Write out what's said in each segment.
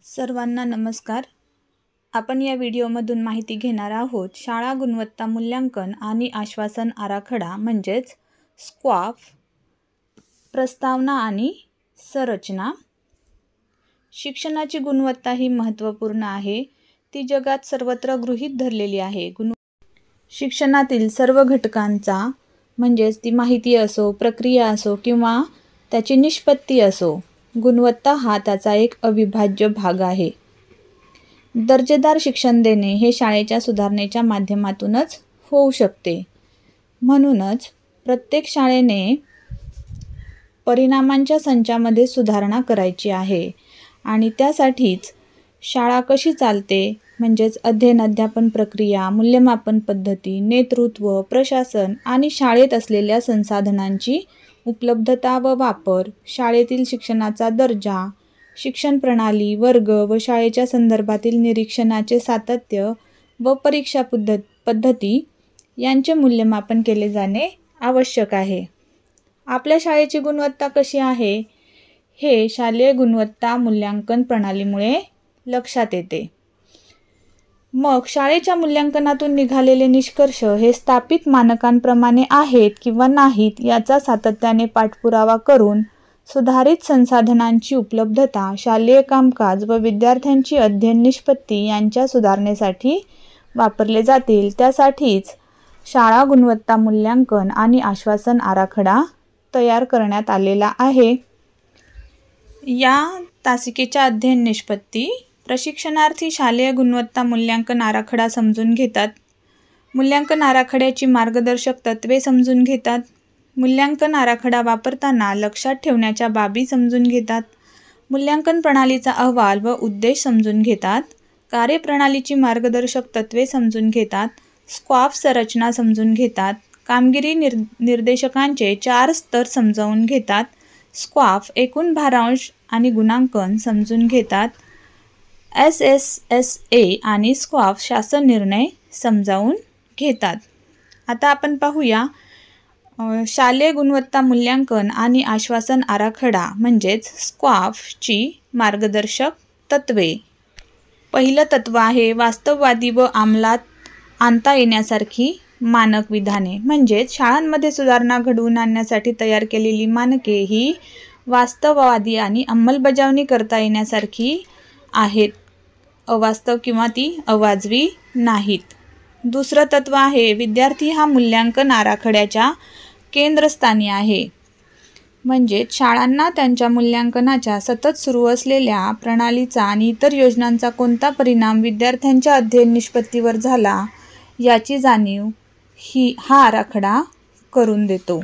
सर्वांना नमस्कार. आपण या व्हिडिओमधून माहिती घेणार आहोत शाळा गुणवत्ता मूल्यांकन आणि आश्वासन आराखडा म्हणजेच स्क्वॉफ, प्रस्तावना आणि संरचना. शिक्षणाची गुणवत्ता ही महत्त्वपूर्ण आहे. ती जगात सर्वत्र गृहीत धरलेली आहे. शिक्षणातील सर्व घटकांचा म्हणजेच ती माहिती असो, प्रक्रिया असो किंवा त्याची निष्पत्ती असो, गुणवत्ता हा त्याचा एक अविभाज्य भाग आहे. दर्जेदार शिक्षण देणे हे शाळेच्या सुधारणेच्या माध्यमातूनच होऊ शकते. म्हणूनच प्रत्येक शाळेने परिणामांच्या संचामध्ये सुधारणा करायची आहे आणि त्यासाठीच शाळा कशी चालते म्हणजेच अध्ययन अध्यापन प्रक्रिया, मूल्यमापन पद्धती, नेतृत्व, प्रशासन आणि शाळेत असलेल्या संसाधनांची उपलब्धता व वापर, शाळेतील शिक्षणाचा दर्जा, शिक्षण प्रणाली, वर्ग व शाळेच्या संदर्भातील निरीक्षणाचे सातत्य व परीक्षा पद्धती यांचे मूल्यमापन केले जाणे आवश्यक आहे. आपल्या शाळेची गुणवत्ता कशी आहे हे शालेय गुणवत्ता मूल्यांकन प्रणालीमुळे लक्षात येते. मग शाळेच्या मूल्यांकनातून निघालेले निष्कर्ष हे स्थापित मानकांप्रमाणे आहेत किंवा नाहीत याचा सातत्याने पाठपुरावा करून सुधारित संसाधनांची उपलब्धता, शालेय कामकाज व विद्यार्थ्यांची अध्ययन निष्पत्ती यांच्या सुधारणेसाठी वापरले जातील. त्यासाठीच शाळा गुणवत्ता मूल्यांकन आणि आश्वासन आराखडा तयार करण्यात आलेला आहे. या तासिकेच्या अध्ययन निष्पत्ती प्रशिक्षणार्थी शालेय गुणवत्ता मूल्यांकन आराखडा समजून घेतात. मूल्यांकन आराखड्याची मार्गदर्शक तत्त्वे समजून घेतात. मूल्यांकन आराखडा वापरताना लक्षात ठेवण्याच्या बाबी समजून घेतात. मूल्यांकन प्रणालीचा अहवाल व उद्देश समजून घेतात. कार्यप्रणालीची मार्गदर्शक तत्त्वे समजून घेतात. स्क्वॉफ संरचना समजून घेतात. कामगिरी निर्देशकांचे 4 स्तर समजावून घेतात. स्क्वॉफ एकूण भारांश आणि गुणांकन समजून घेतात. SSSA आणि स्क्वॉफ शासन निर्णय समजावून घेतात. आता आपण पाहूया शालेय गुणवत्ता मूल्यांकन आणि आश्वासन आराखडा म्हणजेच स्क्वॉफची मार्गदर्शक तत्त्वे. पहिलं तत्त्व आहे वास्तववादी व अंमलात आणता येण्यासारखी मानक विधाने. म्हणजेच शाळांमध्ये सुधारणा घडवून आणण्यासाठी तयार केलेली मानके ही वास्तववादी आणि अंमलबजावणी करता येण्यासारखी आहेत. अवास्तव किंवा ती अवाजवी नाहीत. दुसरं तत्त्व आहे विद्यार्थी हा मूल्यांकन आराखड्याच्या केंद्रस्थानी आहे. म्हणजे शाळांना त्यांच्या मूल्यांकनाच्या सतत सुरू असलेल्या प्रणालीचा आणि इतर योजनांचा कोणता परिणाम विद्यार्थ्यांच्या अध्ययन निष्पत्तीवर झाला याची जाणीव हा आराखडा करून देतो.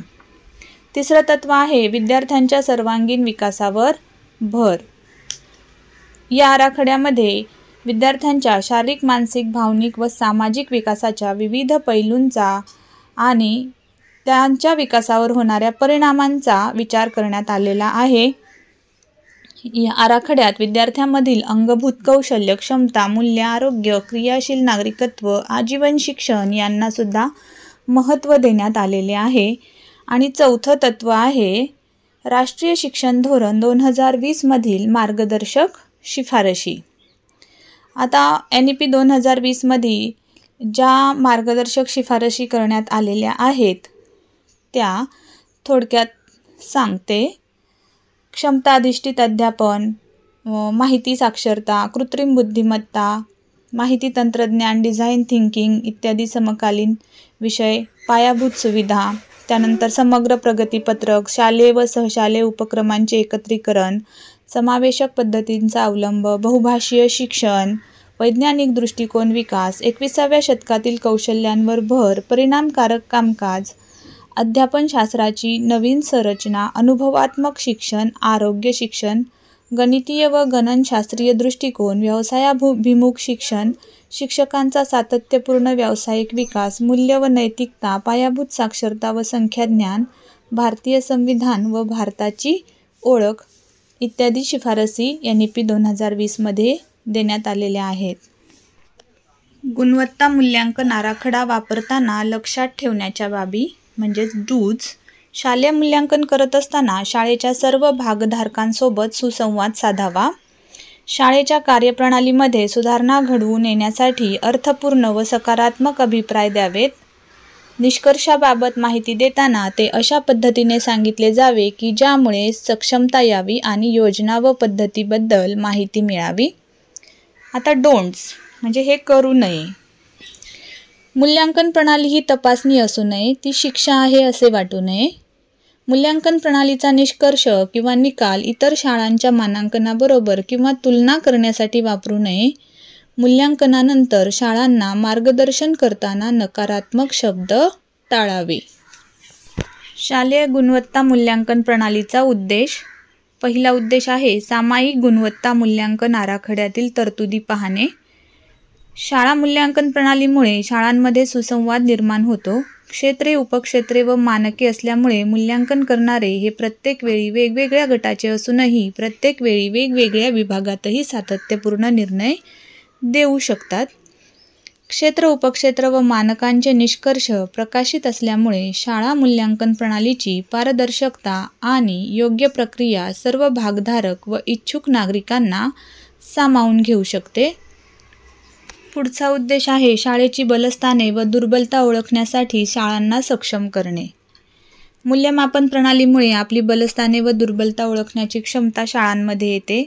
तिसरं तत्त्व आहे विद्यार्थ्यांच्या सर्वांगीण विकासावर भर. या आराखड्यामध्ये विद्यार्थ्यांच्या शारीरिक, मानसिक, भावनिक व सामाजिक विकासाच्या विविध पैलूंचा आणि त्यांच्या विकासावर होणाऱ्या परिणामांचा विचार करण्यात आलेला आहे. या आराखड्यात विद्यार्थ्यांमधील अंगभूत कौशल्य, क्षमता, मूल्य, आरोग्य, क्रियाशील नागरिकत्व, आजीवन शिक्षण यांना सुद्धा महत्त्व देण्यात आलेले आहे. आणि चौथं तत्त्व आहे राष्ट्रीय शिक्षण धोरण 2020 मधील मार्गदर्शक शिफारशी. आता NEP 2020 मध्ये ज्या मार्गदर्शक शिफारशी करण्यात आलेल्या आहेत त्या थोडक्यात सांगते. क्षमता अधिष्ठित अध्यापन, माहिती साक्षरता, कृत्रिम बुद्धिमत्ता, माहिती तंत्रज्ञान, डिझाईन थिंकिंग इत्यादी समकालीन विषय, पायाभूत सुविधा, त्यानंतर समग्र प्रगतीपत्रक, शालेय व सहशालेय उपक्रमांचे एकत्रीकरण, समावेशक पद्धतींचा अवलंब, बहुभाषीय शिक्षण, वैज्ञानिक दृष्टिकोन विकास, 21व्या शतकातील कौशल्यांवर भर, परिणामकारक कामकाज, अध्यापनशास्त्राची नवीन संरचना, अनुभवात्मक शिक्षण, आरोग्य शिक्षण, गणितीय व गणनशास्त्रीय दृष्टिकोन, व्यवसायाभिमुख शिक्षण, शिक्षकांचा सातत्यपूर्ण व्यावसायिक विकास, मूल्य व नैतिकता, पायाभूत साक्षरता व संख्याज्ञान, भारतीय संविधान व भारताची ओळख इत्यादी शिफारसी NEP 2020 मध्ये देण्यात आलेल्या आहेत. गुणवत्ता मूल्यांकन आराखडा वापरताना लक्षात ठेवण्याच्या बाबी म्हणजेच डूज. शालेय मूल्यांकन करत असताना शाळेच्या सर्व भागधारकांसोबत सुसंवाद साधावा. शाळेच्या कार्यप्रणालीमध्ये सुधारणा घडवून येण्यासाठी अर्थपूर्ण व सकारात्मक अभिप्राय द्यावेत. निष्कर्षाबाबत माहिती देताना ते अशा पद्धतीने सांगितले जावे की ज्यामुळे सक्षमता यावी आणि योजना व पद्धतीबद्दल माहिती मिळावी. आता डोंट्स म्हणजे हे करू नये. मूल्यांकन प्रणाली ही तपासणी असू नये, ती शिक्षा आहे असे वाटू नये. मूल्यांकन प्रणालीचा निष्कर्ष किंवा निकाल इतर शाळांच्या मानांकनाबरोबर किंवा तुलना करण्यासाठी वापरू नये. मूल्यांकनानंतर शाळांना मार्गदर्शन करताना नकारात्मक शब्द टाळावे. शालेय गुणवत्ता मूल्यांकन प्रणालीचा उद्देश. पहिला उद्देश आहे सामायिक गुणवत्ता मूल्यांकन आराखड्यातील तरतुदी पाहणे. शाळा मूल्यांकन प्रणालीमुळे शाळांमध्ये सुसंवाद निर्माण होतो. क्षेत्रे, उपक्षेत्रे व मानके असल्यामुळे मूल्यांकन करणारे हे प्रत्येक वेळी वेगवेगळ्या गटाचे असूनही प्रत्येक वेळी वेगवेगळ्या विभागातही सातत्यपूर्ण निर्णय देऊ शकतात. क्षेत्र, उपक्षेत्र व मानकांचे निष्कर्ष प्रकाशित असल्यामुळे शाळा मूल्यांकन प्रणालीची पारदर्शकता आणि योग्य प्रक्रिया सर्व भागधारक व इच्छुक नागरिकांना सामावून घेऊ शकते. पुढचा उद्देश आहे शाळेची बलस्थाने व दुर्बलता ओळखण्यासाठी शाळांना सक्षम करणे. मूल्यमापन प्रणालीमुळे आपली बलस्थाने व दुर्बलता ओळखण्याची क्षमता शाळांमध्ये येते.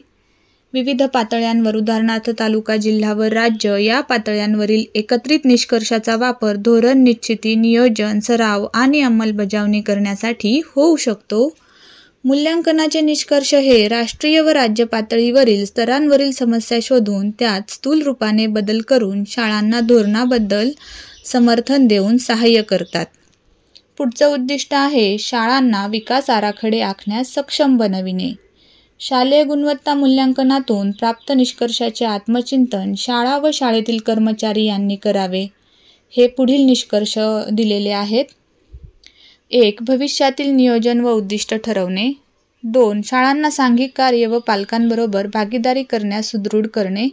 विविध पातळ्यांवर उदाहरणार्थ तालुका, जिल्हा व राज्य या पातळ्यांवरील एकत्रित निष्कर्षाचा वापर धोरण निश्चिती, नियोजन, सराव आणि अंमलबजावणी करण्यासाठी होऊ शकतो. मूल्यांकनाचे निष्कर्ष हे राष्ट्रीय व राज्य पातळीवरील स्तरांवरील समस्या शोधून त्यात स्थूल रूपाने बदल करून शाळांना धोरणाबद्दल समर्थन देऊन सहाय्य करतात. पुढचं उद्दिष्ट आहे शाळांना विकास आराखडे आखण्यास सक्षम बनविणे. शालेय गुणवत्ता मूल्यांकनातून प्राप्त निष्कर्षाचे आत्मचिंतन शाळा व शाळेतील कर्मचारी यांनी करावे. हे पुढील निष्कर्ष दिलेले आहेत. 1. भविष्यातील नियोजन व उद्दिष्ट ठरवणे. 2. शाळांना सांघिक कार्य व पालकांबरोबर भागीदारी करण्यास सुदृढ करणे.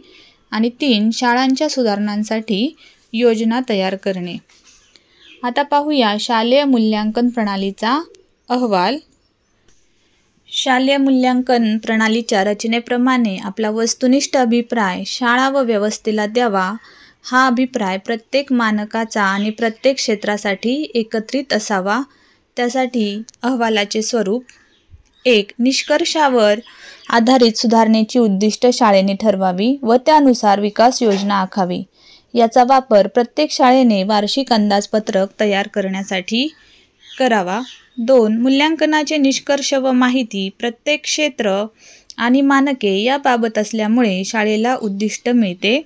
आणि 3. शाळांच्या सुधारणांसाठी योजना तयार करणे. आता पाहूया शालेय मूल्यांकन प्रणालीचा अहवाल. शालेय मूल्यांकन प्रणालीच्या रचनेप्रमाणे आपला वस्तुनिष्ठ अभिप्राय शाळा व व्यवस्थेला द्यावा. हा अभिप्राय प्रत्येक मानकाचा आणि प्रत्येक क्षेत्रासाठी एकत्रित असावा. त्यासाठी अहवालाचे स्वरूप. 1. निष्कर्षावर आधारित सुधारणेची उद्दिष्ट शाळेने ठरवावी व त्यानुसार विकास योजना आखावी. याचा वापर प्रत्येक शाळेने वार्षिक अंदाजपत्रक तयार करण्यासाठी करावा. 2. मूल्यांकनाचे निष्कर्ष व माहिती प्रत्येक क्षेत्र आणि मानके याबाबत असल्यामुळे शाळेला उद्दिष्ट मिळते.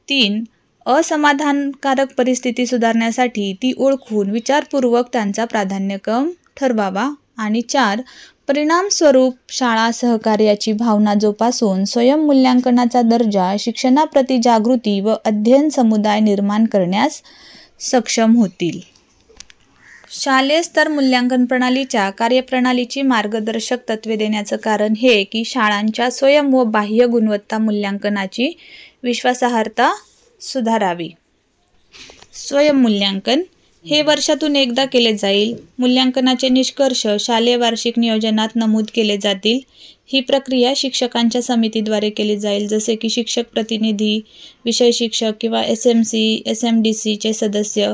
3. असमाधानकारक परिस्थिती सुधारण्यासाठी ती ओळखून विचारपूर्वक त्यांचा प्राधान्यक्रम ठरवावा. आणि 4. परिणामस्वरूप शाळा सहकार्याची भावना जोपासून स्वयंमूल्यांकनाचा दर्जा, शिक्षणाप्रती जागृती व अध्ययन समुदाय निर्माण करण्यास सक्षम होतील. शालेय स्तर मूल्यांकन प्रणालीच्या कार्यप्रणालीची मार्गदर्शक तत्त्वे देण्याचं कारण हे की शाळांच्या स्वयं व बाह्य गुणवत्ता मूल्यांकनाची विश्वासार्हता सुधारावी. स्वयंमूल्यांकन हे वर्षातून एकदा केले जाईल. मूल्यांकनाचे निष्कर्ष शालेय वार्षिक नियोजनात नमूद केले जातील. ही प्रक्रिया शिक्षकांच्या समितीद्वारे केली जाईल, जसे की शिक्षक प्रतिनिधी, विषय शिक्षक किंवा SMC, SMDCचे सदस्य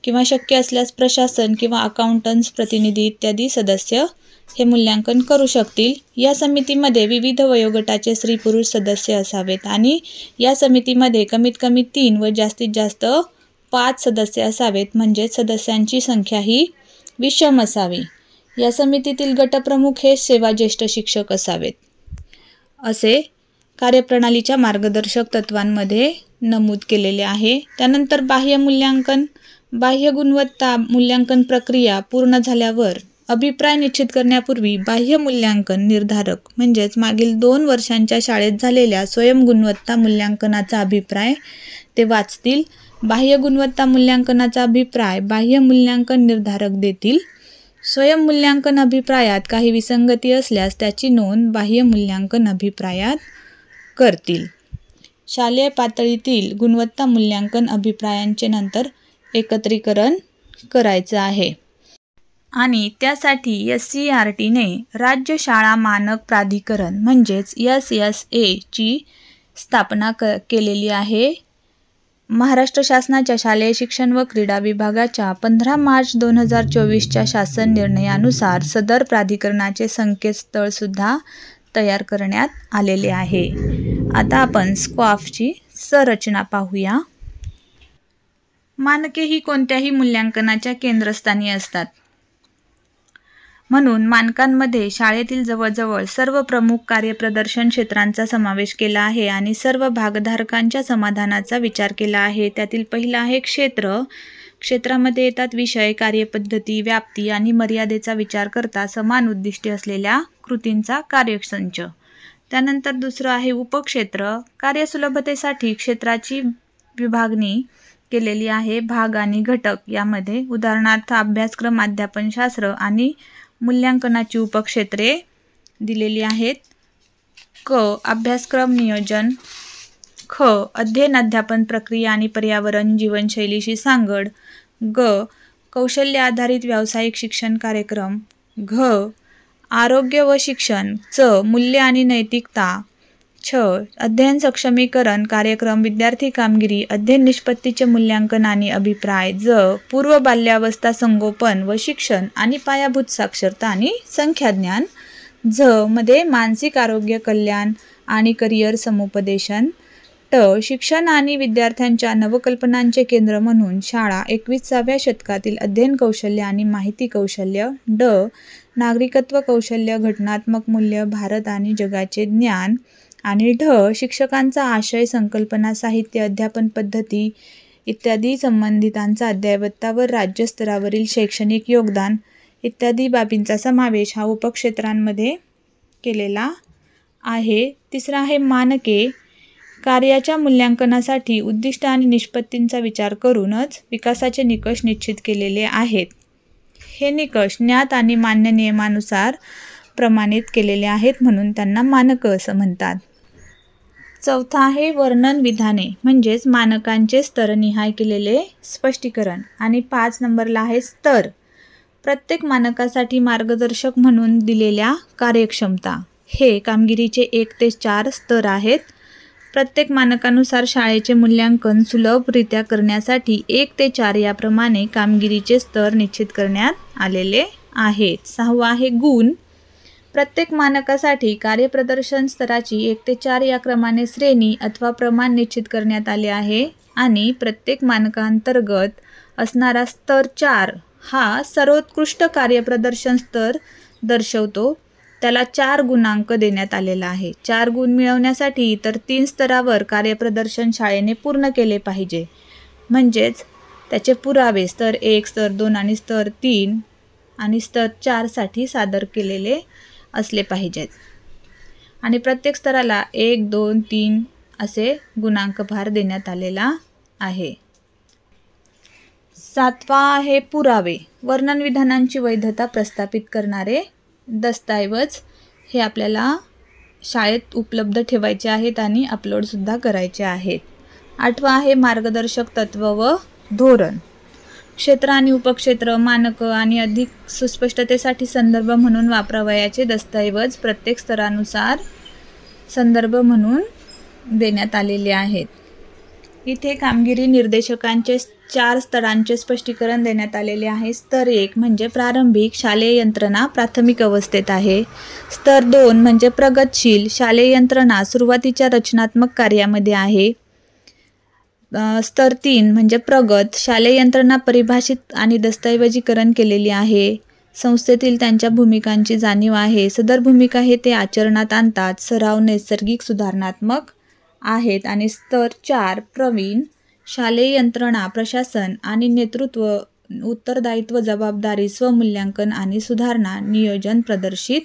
किंवा शक्य असल्यास प्रशासन किंवा अकाउंटंट्स प्रतिनिधी इत्यादी सदस्य हे मूल्यांकन करू शकतील. या समितीमध्ये विविध वयोगटाचे स्त्री-पुरुष सदस्य असावेत आणि या समितीमध्ये कमीत कमी 3 व जास्तीत जास्त 5 सदस्य असावेत. म्हणजे सदस्यांची संख्या ही विषम असावी. या समितीतील गटप्रमुख हे सेवाज्येष्ठ शिक्षक असावेत, असे कार्यप्रणालीच्या मार्गदर्शक तत्वांमध्ये नमूद केलेले आहे. त्यानंतर बाह्य मूल्यांकन. बाह्य गुणवत्ता मूल्यांकन प्रक्रिया पूर्ण झाल्यावर अभिप्राय निश्चित करण्यापूर्वी बाह्य मूल्यांकन निर्धारक म्हणजेच मागील 2 वर्षांच्या शाळेत झालेल्या स्वयं गुणवत्ता मूल्यांकनाचा अभिप्राय ते वाचतील. बाह्य गुणवत्ता मूल्यांकनाचा अभिप्राय बाह्य मूल्यांकन निर्धारक देतील. स्वयं मूल्यांकन अभिप्रायात काही विसंगती असल्यास त्याची नोंद बाह्य मूल्यांकन अभिप्रायात करतील. शालेय पातळीतील गुणवत्ता मूल्यांकन अभिप्रायांचे नंतर एकत्रीकरण करायचं आहे. आणि त्यासाठी SCERTने राज्य शाळा मानक प्राधिकरण म्हणजेच SSAची स्थापना केलेली आहे. महाराष्ट्र शासनाच्या शालेय शिक्षण व क्रीडा विभागाच्या 15 मार्च 2024च्या शासन निर्णयानुसार सदर प्राधिकरणाचे संकेतस्थळ सुद्धा तयार करण्यात आलेले आहे. आता आपण स्क्वॉफची संरचना पाहूया. मानके ही कोणत्याही मूल्यांकनाच्या केंद्रस्थानी असतात. म्हणून मानकांमध्ये शाळेतील जवळजवळ सर्व प्रमुख कार्यप्रदर्शन क्षेत्रांचा समावेश केला आहे आणि सर्व भागधारकांच्या समाधानाचा विचार केला आहे. त्यातील पहिला आहे क्षेत्र. क्षेत्रामध्ये येतात विषय, कार्यपद्धती, व्याप्ती आणि मर्यादेचा विचार करता समान उद्दिष्टे असलेल्या कृतींचा कार्यसंच. त्यानंतर दुसरं आहे उपक्षेत्र. कार्यसुलभतेसाठी क्षेत्राची विभागणी केलेली आहे भाग आणि घटक यामध्ये. उदाहरणार्थ अभ्यासक्रम, अध्यापनशास्त्र आणि मूल्यांकनाची उपक्षेत्रे दिलेली आहेत. क. अभ्यासक्रम नियोजन. ख. अध्ययन, अध्यापन प्रक्रिया आणि पर्यावरण जीवनशैलीशी सांगड. ग. कौशल्य आधारित व्यावसायिक शिक्षण कार्यक्रम. घ. आरोग्य व शिक्षण. च. मूल्य आणि नैतिकता. छ. अध्ययन सक्षमीकरण कार्यक्रम, विद्यार्थी कामगिरी, अध्ययन निष्पत्तीचे मूल्यांकन आणि अभिप्राय. ज. पूर्व बाल्यावस्था संगोपन व शिक्षण आणि पायाभूत साक्षरता आणि संख्याज्ञान. झ. मध्ये मानसिक आरोग्य, कल्याण आणि करिअर समुपदेशन. ट. शिक्षण आणि विद्यार्थ्यांच्या नवकल्पनांचे केंद्र म्हणून शाळा 21व्या शतकातील अध्ययन कौशल्य आणि माहिती कौशल्य. ड. नागरिकत्व कौशल्य, घटनात्मक मूल्य, भारत आणि जगाचे ज्ञान. आणि ढ. शिक्षकांचा आशय, संकल्पना, साहित्य, अध्यापन पद्धती इत्यादी संबंधितांचा अद्ययावतता व राज्यस्तरावरील शैक्षणिक योगदान इत्यादी बाबींचा समावेश हा उपक्षेत्रांमध्ये केलेला आहे. तिसरा आहे मानके. कार्याच्या मूल्यांकनासाठी उद्दिष्ट आणि निष्पत्तींचा विचार करूनच विकासाचे निकष निश्चित केलेले आहेत. हे निकष ज्ञात आणि मान्य नियमानुसार प्रमाणित केलेले आहेत म्हणून त्यांना मानकं असं म्हणतात. चौथा आहे वर्णन विधाने म्हणजेच मानकांचे स्तरनिहाय केलेले स्पष्टीकरण. आणि 5 नंबरला आहे स्तर. प्रत्येक मानकासाठी मार्गदर्शक म्हणून दिलेल्या कार्यक्षमता. हे कामगिरीचे 1 ते 4 स्तर आहेत. प्रत्येक मानकानुसार शाळेचे मूल्यांकन सुलभरित्या करण्यासाठी 1 ते 4 याप्रमाणे कामगिरीचे स्तर निश्चित करण्यात आलेले आहेत. 6वा आहे गुण. प्रत्येक मानकासाठी कार्यप्रदर्शन स्तराची 1 ते 4 या क्रमाने श्रेणी अथवा प्रमाण निश्चित करण्यात आले आहे आणि प्रत्येक मानकांतर्गत असणारा स्तर 4 हा सर्वोत्कृष्ट कार्यप्रदर्शन स्तर दर्शवतो. त्याला 4 गुणांक देण्यात आलेला आहे. 4 गुण मिळवण्यासाठी इतर 3 स्तरावर कार्यप्रदर्शन शाळेने पूर्ण केले पाहिजे. म्हणजेच त्याचे पुरावे स्तर 1, स्तर 2 आणि स्तर 3 आणि स्तर 4 साठी सादर केलेले असले पाहिजेत. आणि प्रत्येक स्तराला 1, 2, 3 असे गुणांकभार देण्यात आलेला आहे. 7वा आहे पुरावे. वर्णन विधानांची वैधता प्रस्थापित करणारे दस्तऐवज हे आपल्याला शाळेत उपलब्ध ठेवायचे आहेत आणि अपलोडसुद्धा करायचे आहेत. 8वा आहे मार्गदर्शक तत्व व धोरण. क्षेत्र आणि उपक्षेत्र, मानकं आणि अधिक सुस्पष्टतेसाठी संदर्भ म्हणून वापरावयाचे दस्तऐवज प्रत्येक स्तरानुसार संदर्भ म्हणून देण्यात आलेले आहेत. इथे कामगिरी निर्देशकांचे 4 स्तरांचे स्पष्टीकरण देण्यात आलेले आहे. स्तर 1 म्हणजे प्रारंभिक, शालेय यंत्रणा प्राथमिक अवस्थेत आहे. स्तर 2 म्हणजे प्रगतशील, शालेय यंत्रणा सुरुवातीच्या रचनात्मक कार्यामध्ये आहे. स्तर 3 म्हणजे प्रगत, शालेय यंत्रणा परिभाषित आणि दस्तऐवजीकरण केलेली आहे. संस्थेतील त्यांच्या भूमिकांची जाणीव आहे. सदर भूमिका हे ते आचरणात आणतात. सराव नैसर्गिक सुधारणात्मक आहेत. आणि स्तर 4 प्रवीण, शालेय यंत्रणा प्रशासन आणि नेतृत्व, उत्तरदायित्व, जबाबदारी, स्वमूल्यांकन आणि सुधारणा नियोजन प्रदर्शित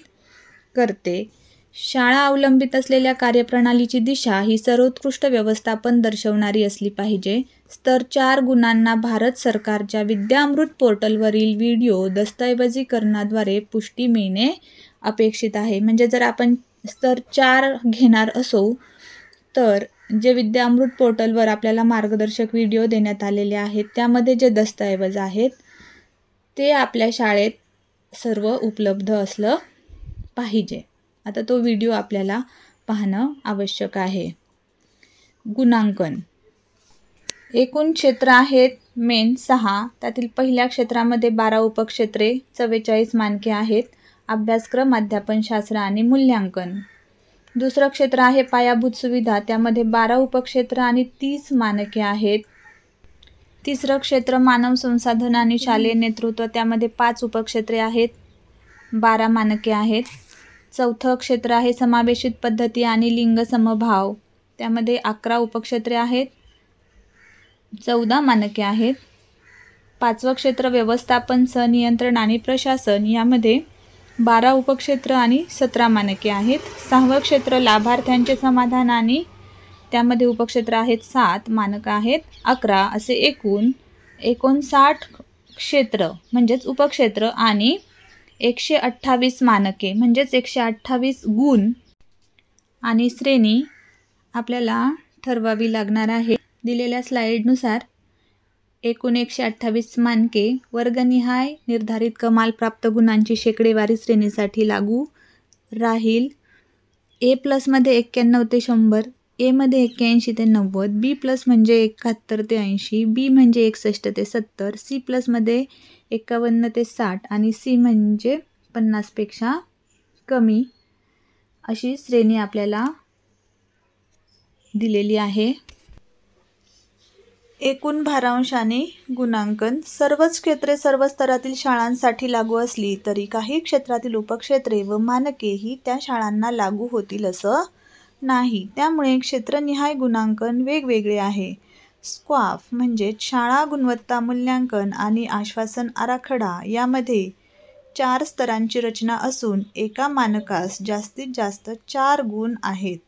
करते. शाळा अवलंबित असलेल्या कार्यप्रणालीची दिशा ही सर्वोत्कृष्ट व्यवस्थापन दर्शवणारी असली पाहिजे. स्तर 4 गुणांना भारत सरकारच्या विद्यामृत पोर्टलवरील व्हिडिओ दस्तऐवजीकरणाद्वारे पुष्टी मिळणे अपेक्षित आहे. म्हणजे जर आपण स्तर 4 घेणार असो तर जे विद्यामृत पोर्टलवर आपल्याला मार्गदर्शक व्हिडिओ देण्यात आलेले आहेत त्यामध्ये जे दस्तऐवज आहेत ते आपल्या शाळेत सर्व उपलब्ध असलं पाहिजे. आता तो व्हिडिओ आपल्याला पाहणं आवश्यक आहे. गुणांकन. एकूण क्षेत्र आहेत मेन 6. त्यातील पहिल्या क्षेत्रामध्ये 12 उपक्षेत्रे, 44 मानके आहेत. अभ्यासक्रम, अध्यापनशास्त्र आणि मूल्यांकन. दुसरं क्षेत्र आहे पायाभूत सुविधा, त्यामध्ये 12 उपक्षेत्र आणि 30 मानके आहेत. तिसरं क्षेत्र मानव संसाधन आणि शालेय नेतृत्व, त्यामध्ये 5 उपक्षेत्रे आहेत, 12 मानके आहेत. चौथं क्षेत्र आहे समावेशित पद्धती आणि लिंग समभाव, त्यामध्ये 11 उपक्षेत्रे आहेत, 14 मानके आहेत. पाचवं क्षेत्र व्यवस्थापन, संनियंत्रण आणि प्रशासन, यामध्ये 12 उपक्षेत्र आणि 17 मानके आहेत. सहावं क्षेत्र लाभार्थ्यांचे समाधान आणि त्यामध्ये उपक्षेत्र आहेत 7, मानकं आहेत 11, असे एकूण 59 क्षेत्र म्हणजेच उपक्षेत्र आणि 128 मानके म्हणजेच 128 गुण आणि श्रेणी आपल्याला ठरवावी लागणार आहे. दिलेल्या स्लाईडनुसार एकूण 128 मानके वर्गनिहाय निर्धारित कमाल प्राप्त गुणांची शेकडेवारी श्रेणीसाठी लागू राहील. A+ मध्ये 91 ते 100, A मध्ये 81 ते 90, B+ म्हणजे 71 ते 80, B म्हणजे 61 ते 70, C+ मध्ये 51 ते 60 आणि C म्हणजे 50 पेक्षा कमी, अशी श्रेणी आपल्याला दिलेली आहे. एकूण भारांश आणि गुणांकन. सर्वच क्षेत्रे सर्व स्तरातील शाळांसाठी लागू असली तरी काही क्षेत्रातील उपक्षेत्रे व मानके ही त्या शाळांना लागू होतील असं नाही. त्यामुळे क्षेत्रनिहाय गुणांकन वेगवेगळे आहे. स्क्वाफ म्हणजे शाळा गुणवत्ता मूल्यांकन आणि आश्वासन आराखडा, यामध्ये 4 स्तरांची रचना असून एका मानकास जास्तीत जास्त 4 गुण आहेत.